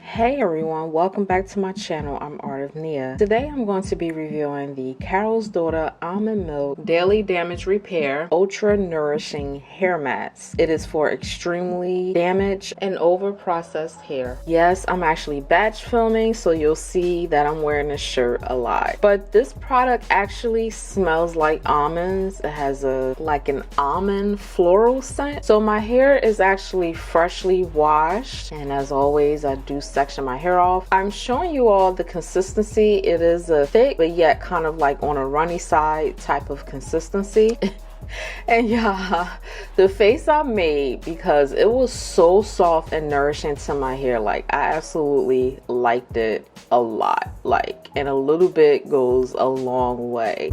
Hey everyone, welcome back to my channel. I'm Art of Nia. Today I'm going to be reviewing the Carol's Daughter Almond Milk Daily Damage Repair Ultra Nourishing Hair Mask. It is for extremely damaged and over processed hair. Yes, I'm actually batch filming, so you'll see that I'm wearing this shirt a lot. But this product actually smells like almonds. It has like an almond floral scent. So my hair is actually freshly washed, and as always I do section my hair off. I'm showing you all the consistency. It is a thick but yet kind of like on a runny side type of consistency. And yeah, the face I made because it was so soft and nourishing to my hair. Like, I absolutely liked it a lot. Like, and a little bit goes a long way.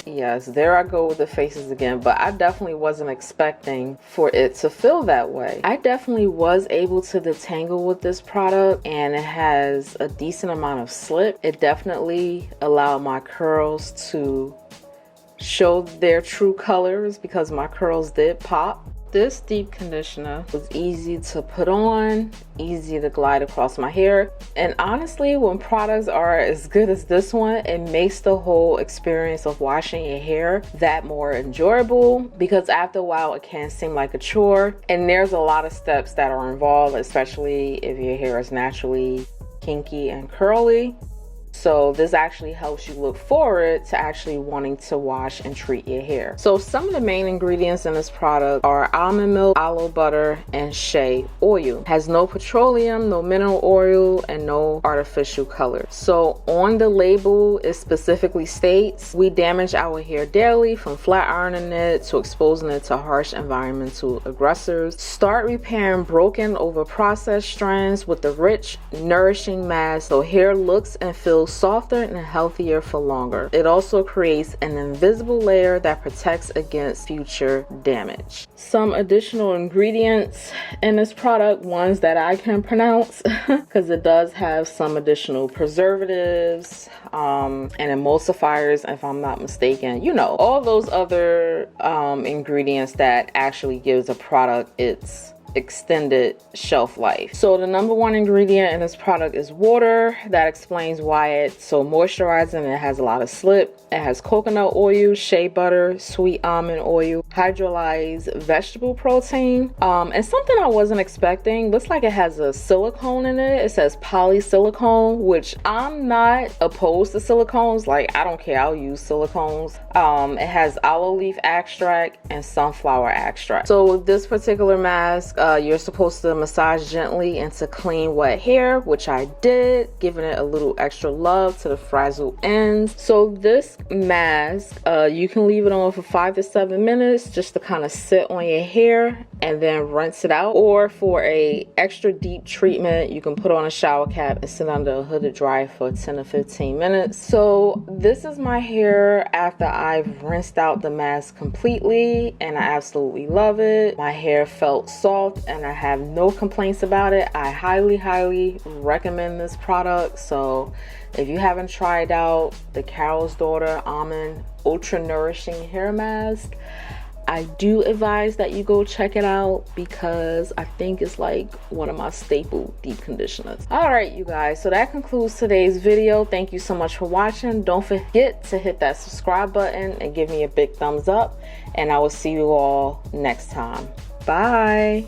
Yes, there I go with the faces again, but I definitely wasn't expecting for it to feel that way. I definitely was able to detangle with this product, and it has a decent amount of slip. It definitely allowed my curls to show their true colors because my curls did pop. This deep conditioner was easy to put on, easy to glide across my hair, and honestly, when products are as good as this one, it makes the whole experience of washing your hair that more enjoyable, because after a while it can seem like a chore, and there's a lot of steps that are involved, especially if your hair is naturally kinky and curly. So this actually helps you look forward to actually wanting to wash and treat your hair. So some of the main ingredients in this product are almond milk, aloe butter, and shea oil. It has no petroleum, no mineral oil, and no artificial color. So on the label, it specifically states, we damage our hair daily from flat ironing it to exposing it to harsh environmental aggressors. Start repairing broken over processed strands with the rich, nourishing mask so hair looks and feels softer and healthier for longer. It also creates an invisible layer that protects against future damage. Some additional ingredients in this product, ones that I can pronounce because it does have some additional preservatives and emulsifiers, if I'm not mistaken. You know, all those other ingredients that actually gives a product its extended shelf life. So the number one ingredient in this product is water. That explains why it's so moisturizing. It has a lot of slip. It has coconut oil, shea butter, sweet almond oil, hydrolyzed vegetable protein, and something I wasn't expecting. Looks like it has a silicone in it. It says polysilicone, which I'm not opposed to silicones. Like, I don't care, I'll use silicones. It has aloe leaf extract and sunflower extract. So with this particular mask, you're supposed to massage gently into clean wet hair, which I did, giving it a little extra love to the frazzled ends. So this mask, you can leave it on for 5 to 7 minutes just to kind of sit on your hair and then rinse it out. Or for a extra deep treatment, you can put on a shower cap and sit under a hooded dryer for 10 to 15 minutes. So this is my hair after I've rinsed out the mask completely, and I absolutely love it. My hair felt soft and I have no complaints about it. I highly recommend this product. So if you haven't tried out the Carol's Daughter Almond Ultra Nourishing Hair Mask, I do advise that you go check it out because I think it's like one of my staple deep conditioners. All right, you guys, so that concludes today's video. Thank you so much for watching. Don't forget to hit that subscribe button and give me a big thumbs up, and I will see you all next time. Bye.